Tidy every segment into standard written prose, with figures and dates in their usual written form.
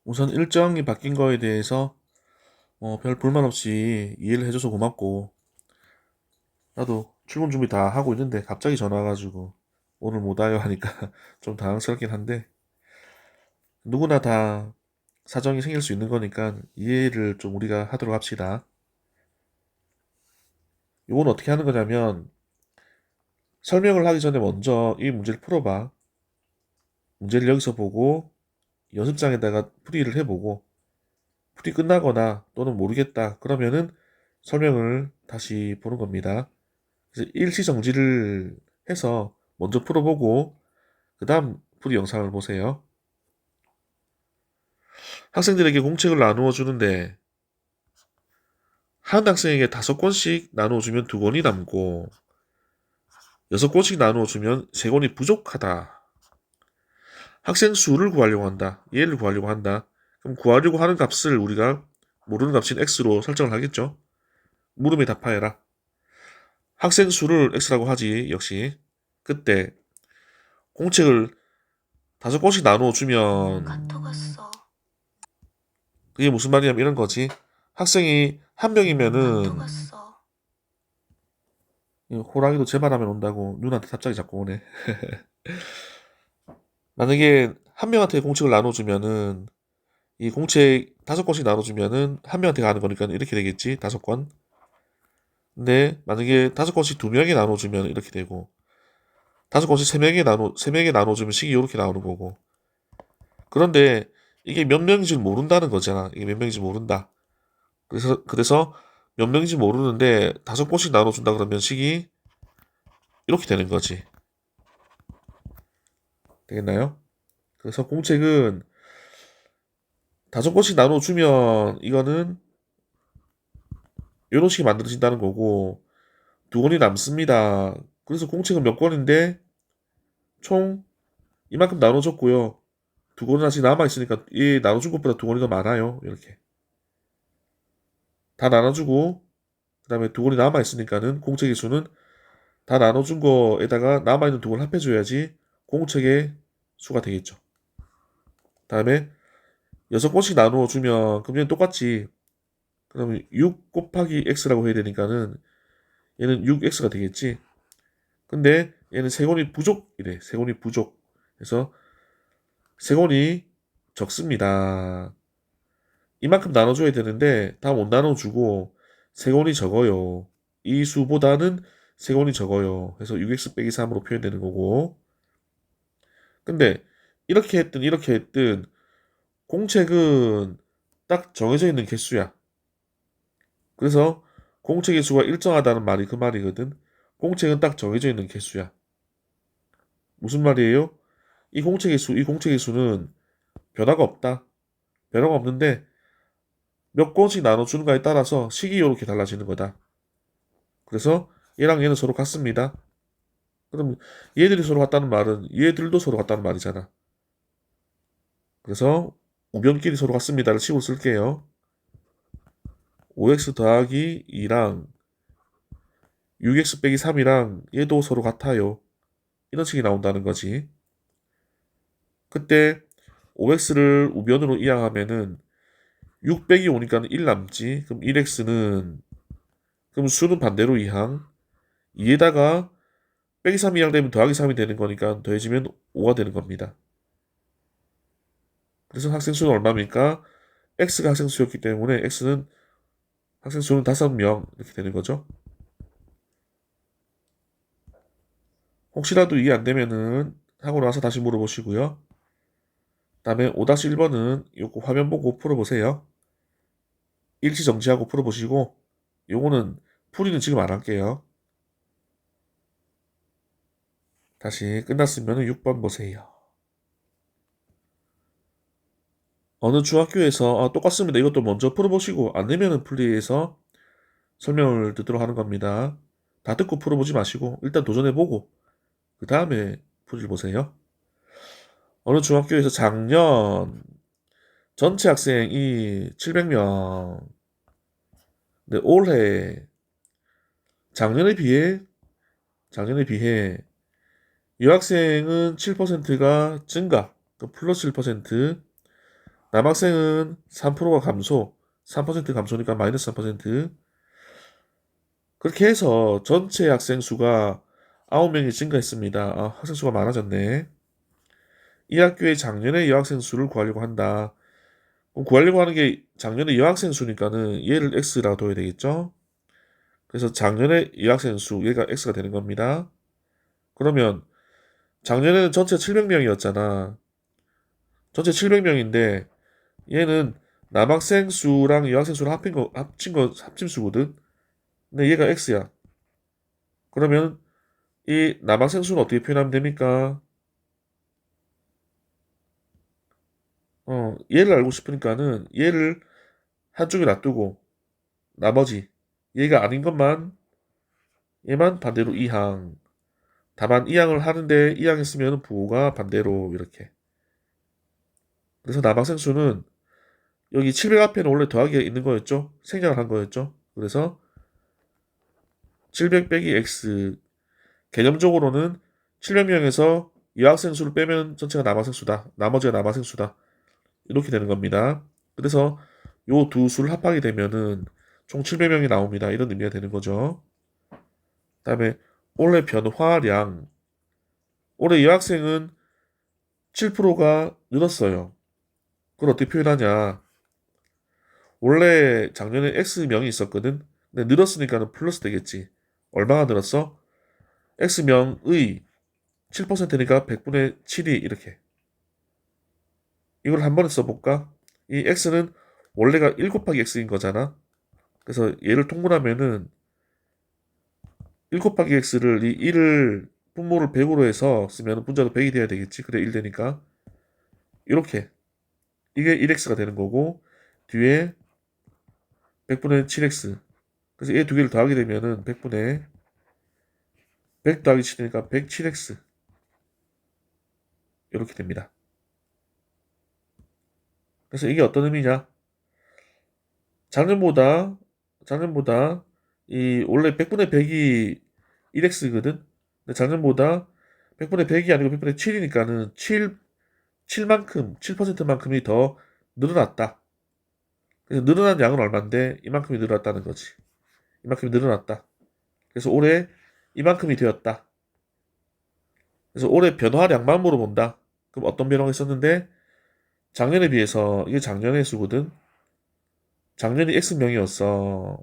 우선 일정이 바뀐 거에 대해서 별 불만 없이 이해를 해줘서 고맙고, 나도 출근 준비 다 하고 있는데 갑자기 전화 와가지고 오늘 못 와요 하니까 좀 당황스럽긴 한데, 누구나 다 사정이 생길 수 있는 거니까 이해를 좀 우리가 하도록 합시다. 이건 어떻게 하는 거냐면, 설명을 하기 전에 먼저 이 문제를 풀어봐. 문제를 여기서 보고 연습장에다가 풀이를 해보고, 풀이 끝나거나 또는 모르겠다 그러면은 설명을 다시 보는 겁니다. 그래서 일시정지를 해서 먼저 풀어보고 그 다음 풀이 영상을 보세요. 학생들에게 공책을 나누어 주는데 한 학생에게 5권씩 나누어 주면 2권이 남고 6권씩 나누어 주면 3권이 부족하다. 학생 수를 구하려고 한다. 얘를 구하려고 한다. 그럼 구하려고 하는 값을 우리가 모르는 값인 x로 설정을 하겠죠. 물음에 답하여라. 학생 수를 x라고 하지. 역시 그때 공책을 5권씩 나누어 주면 카톡 왔어. 그게 무슨 말이냐면 이런 거지. 학생이 한 카톡 명이면은 왔어. 호랑이도 제 말하면 온다고 누나한테 갑자기 자꾸 오네. 만약에 한 명한테 공책을 나눠주면은 이 공책 5권씩 나눠주면은 한 명한테 가는 거니까 이렇게 되겠지. 5권. 근데 만약에 5권씩 2명에게 나눠주면 이렇게 되고 5권씩 3명에게 나눠주면 식이 이렇게 나오는 거고. 그런데 이게 몇 명인지 모른다는 거잖아. 이게 몇 명인지 모른다. 그래서 몇 명인지 모르는데 5권씩 나눠준다 그러면 식이 이렇게 되는 거지. 되겠나요? 그래서 공책은 5권씩 나눠주면 이거는 이런 식이 만들어진다는 거고 2권이 남습니다. 그래서 공책은 몇 권인데 총 이만큼 나눠줬고요. 2권은 아직 남아있으니까 이 나눠준 것보다 2권이 더 많아요. 이렇게 다 나눠주고 그 다음에 2권이 남아있으니까는 공책의 수는 다 나눠준 거에다가 남아있는 2권을 합해줘야지 공책의 수가 되겠죠. 다음에 6권씩 나누어주면 그럼 얘는 똑같지. 그러면 6 곱하기 x라고 해야 되니까는 얘는 6x가 되겠지. 근데 얘는 세곤이 부족이래. 세곤이 부족. 그래서 세곤이 적습니다. 이만큼 나눠줘야 되는데 다 못 나눠주고 세곤이 적어요. 이 수보다는 세곤이 적어요. 그래서 6x 빼기 3으로 표현되는 거고. 근데 이렇게 했든 공책은 딱 정해져 있는 개수야. 그래서 공책의 수가 일정하다는 말이 그 말이거든. 공책은 딱 정해져 있는 개수야. 무슨 말이에요? 이 공책의 수는 변화가 없다. 변화가 없는데 몇 권씩 나눠주는가에 따라서 식이 이렇게 달라지는 거다. 그래서 얘랑 얘는 서로 같습니다. 그럼 얘들이 서로 같다는 말은 얘들도 서로 같다는 말이잖아. 그래서 우변끼리 서로 같습니다를 식으로 쓸게요. 5x 더하기 2랑 6x 빼기 3이랑 얘도 서로 같아요. 이런 식이 나온다는 거지. 그때 5x를 우변으로 이항하면은 6 빼기 5니까 1 남지. 그럼 1x는 그럼 수는 반대로 이항. 2에다가 빼기 3 이항되면 더하기 3이 되는 거니까 더해지면 5가 되는 겁니다. 그래서 학생 수는 얼마입니까? x가 학생 수였기 때문에 x는 학생 수는 5명 이렇게 되는 거죠. 혹시라도 이해 안 되면은 하고 나서 다시 물어보시고요. 다음에 5-1번은 요거 화면 보고 풀어보세요. 일시 정지하고 풀어보시고 요거는 풀이는 지금 안 할게요. 다시 끝났으면 6번 보세요. 어느 중학교에서 똑같습니다. 이것도 먼저 풀어보시고 안 되면은 풀이해서 설명을 듣도록 하는 겁니다. 다 듣고 풀어보지 마시고 일단 도전해보고 그 다음에 풀이를 보세요. 어느 중학교에서 작년 전체 학생이 700명. 근데 올해 작년에 비해 여학생은 7%가 증가, 그 플러스 1%. 남학생은 3%가 감소, 3% 감소니까 마이너스 3%. 그렇게 해서 전체 학생 수가 9명이 증가했습니다. 아, 학생 수가 많아졌네. 이 학교의 작년의 여학생 수를 구하려고 한다. 그럼 구하려고 하는 게 작년의 여학생 수니까는 얘를 x라고 둬야 되겠죠? 그래서 작년의 여학생 수, 얘가 x가 되는 겁니다. 그러면 작년에는 전체 700명이었잖아. 전체 700명인데 얘는 남학생 수랑 여학생 수를 합친 수거든. 근데 얘가 x야. 그러면 이 남학생 수는 어떻게 표현하면 됩니까? 얘를 알고 싶으니까는 얘를 한쪽에 놔두고 나머지 얘가 아닌 것만 얘만 반대로 이항. 다만 이항을 하는데 이항했으면 부호가 반대로 이렇게. 그래서 남학생 수는 여기 700 앞에는 원래 더하기가 있는 거였죠. 생략을 한 거였죠. 그래서 700 빼기 x 개념적으로는 700명에서 여학생 수를 빼면 전체가 남학생 수다. 나머지가 남학생 수다. 이렇게 되는 겁니다. 그래서 요 두 수를 합하게 되면은 총 700명이 나옵니다. 이런 의미가 되는 거죠. 그다음에 올해 변화량. 올해 여학생은 7%가 늘었어요. 그걸 어떻게 표현하냐? 원래 작년에 X명이 있었거든. 근데 늘었으니까는 플러스 되겠지. 얼마가 늘었어? X명의 7%니까 100분의 7이 이렇게. 이걸 한 번에 써볼까? 이 X는 원래가 1 곱하기 X인 거잖아. 그래서 얘를 통분하면은 1 곱하기 X를 이 1을 분모를 100으로 해서 쓰면 분자도 100이 돼야 되겠지. 그래 1 되니까. 이렇게. 이게 1X가 되는 거고 뒤에 100분의 7X. 그래서 얘 두 개를 더하게 되면은 100분의 100 더하기 7이니까 107X. 이렇게 됩니다. 그래서 이게 어떤 의미냐? 작년보다 이 원래 100분의 100이 1x거든. 근데 작년보다 100분의 100이 아니고 100분의 7이니까는 7만큼 7%만큼이 더 늘어났다. 그래서 늘어난 양은 얼마인데 이만큼이 늘어났다는 거지. 이만큼이 늘어났다. 그래서 올해 이만큼이 되었다. 그래서 올해 변화량만 물어본다. 그럼 어떤 변화가 있었는데 작년에 비해서 이게 작년의 수거든. 작년이 X명이었어.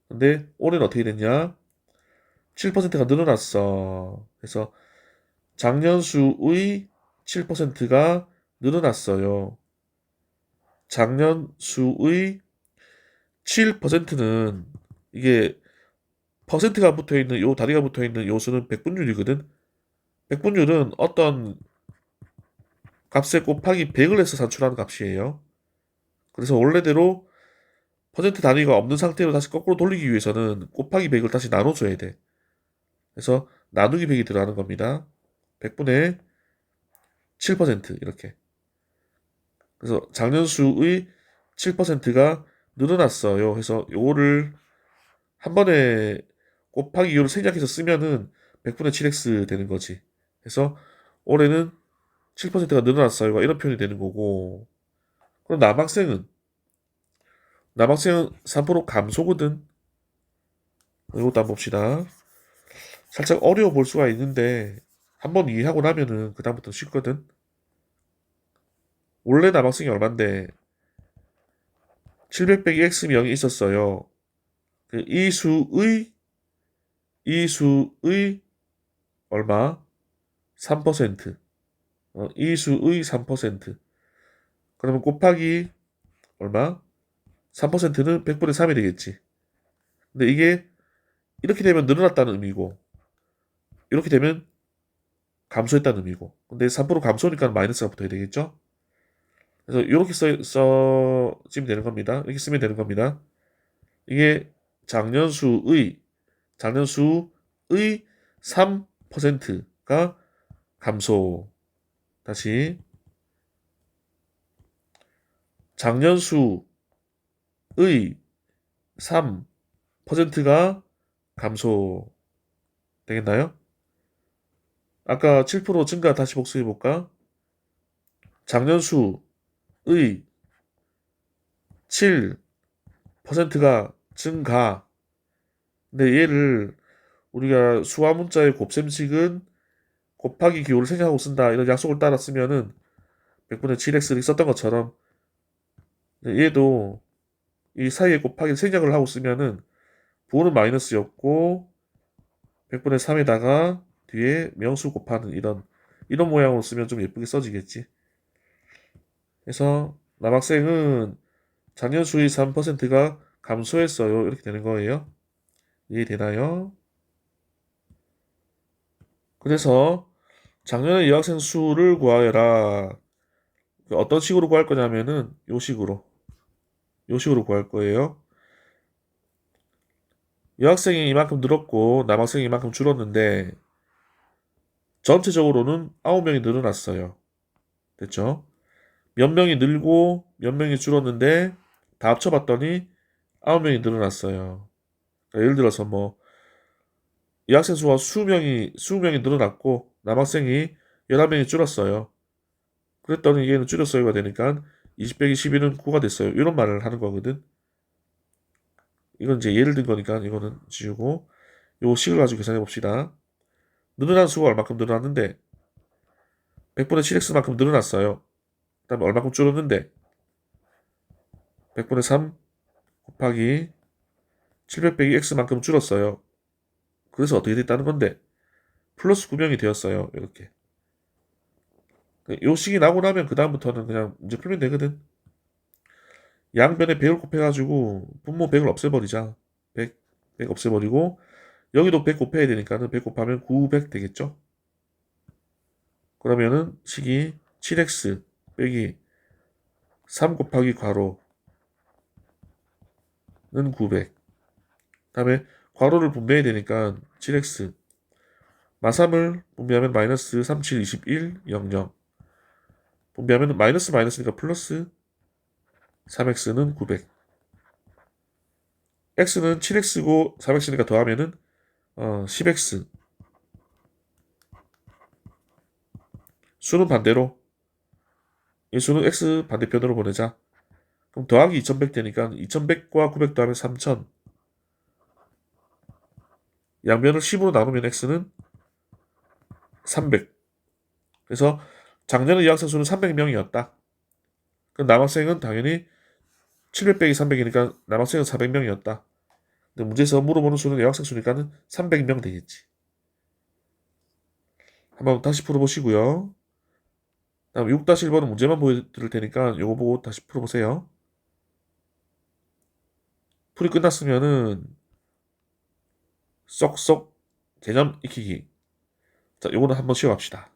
근데 올해는 어떻게 됐냐? 7%가 늘어났어. 그래서 작년 수의 7%가 늘어났어요. 작년 수의 7%는 이게 퍼센트가 붙어 있는 요 다리가 붙어 있는 요 수는 백분율이거든. 백분율은 어떤 값에 곱하기 100을 해서 산출하는 값이에요. 그래서 원래대로 퍼센트 단위가 없는 상태로 다시 거꾸로 돌리기 위해서는 곱하기 100을 다시 나눠줘야 돼. 그래서 나누기 100이 들어가는 겁니다. 100분의 7% 이렇게. 그래서 작년 수의 7%가 늘어났어요. 그래서 요거를 한 번에 곱하기 이유를 생략해서 쓰면은 100분의 7x 되는 거지. 그래서 올해는 7%가 늘어났어요. 이런 표현이 되는 거고. 그럼 남학생은 3% 감소거든. 이것도 한번 봅시다. 살짝 어려워 볼 수가 있는데 한 번 이해하고 나면은 그다음부터 쉽거든. 원래 남학생이 얼만데 700 빼기 x명이 있었어요. 이 수의 얼마? 3%. 이 수의 3%. 그러면 곱하기 얼마? 3%는 100분의 3이 되겠지. 근데 이게 이렇게 되면 늘어났다는 의미고 이렇게 되면 감소했다는 의미고 근데 3% 감소니까 마이너스가 붙어야 되겠죠? 그래서 이렇게 써지면 되는 겁니다. 이렇게 쓰면 되는 겁니다. 이게 작년 수의 3%가 감소. 다시 작년 수의 3%가 감소. 되겠나요? 아까 7% 증가 다시 복수해 볼까? 작년 수의 7%가 증가. 근데 얘를 우리가 수화 문자의 곱셈식은 곱하기 기호를 생략하고 쓴다. 이런 약속을 따라 쓰면은 100분의 7x를 썼던 것처럼 얘도 이 사이에 곱하기 생략을 하고 쓰면은 부호는 마이너스였고 100분의 3에다가 뒤에 명수 곱하는 이런 모양으로 쓰면 좀 예쁘게 써지겠지. 그래서 남학생은 작년 수의 3%가 감소했어요. 이렇게 되는 거예요. 이해되나요? 그래서 작년의 여학생 수를 구하여라. 어떤 식으로 구할 거냐면은 요 식으로 구할 거예요. 여학생이 이만큼 늘었고 남학생이 이만큼 줄었는데 전체적으로는 9명이 늘어났어요. 됐죠? 몇 명이 늘고 몇 명이 줄었는데 다 합쳐봤더니 9명이 늘어났어요. 그러니까 예를 들어서 뭐 여학생 수가 20명이 늘어났고 남학생이 11명이 줄었어요. 그랬더니 얘는 줄였어요가 되니까 20 빼기 12는 9가 됐어요. 이런 말을 하는 거거든. 이건 이제 예를 든 거니까 이거는 지우고 요 식을 가지고 계산해 봅시다. 늘어난 수가 얼마큼 늘어났는데 100분의 7x만큼 늘어났어요. 그 다음에 얼마큼 줄었는데 100분의 3 곱하기 700 빼기 x만큼 줄었어요. 그래서 어떻게 됐다는 건데 플러스 9명이 되었어요. 이렇게. 요 식이 나고 나면 그 다음부터는 그냥 문제 풀면 되거든. 양변에 100을 곱해가지고 분모 100을 없애버리자. 100 없애버리고 여기도 100 곱해야 되니까는 100 곱하면 900 되겠죠. 그러면은 식이 7x 빼기 3 곱하기 괄호는 900. 다음에 괄호를 분배해야 되니까 7x 마3을 분배하면 마이너스 3, 7, 21, 0, 0 분배하면 마이너스 마이너스니까 플러스 3x는 900 x는 7x고 3x니까 더하면은 10x 수는 반대로 이 수는 x 반대편으로 보내자. 그럼 더하기 2100 되니까 2100과 900 더하면 3000 양변을 10으로 나누면 x는 300. 그래서 작년에 여학생 수는 300명이었다. 그럼 남학생은 당연히 700 빼기 300이니까 남학생은 400명이었다. 근데 문제에서 물어보는 수는 여학생 수니까는 300명 되겠지. 한번 다시 풀어보시고요. 다음 6-1번은 문제만 보여드릴 테니까 이거 보고 다시 풀어보세요. 풀이 끝났으면은 쏙쏙 개념 익히기. 자, 요거는 한번 쉬어갑시다.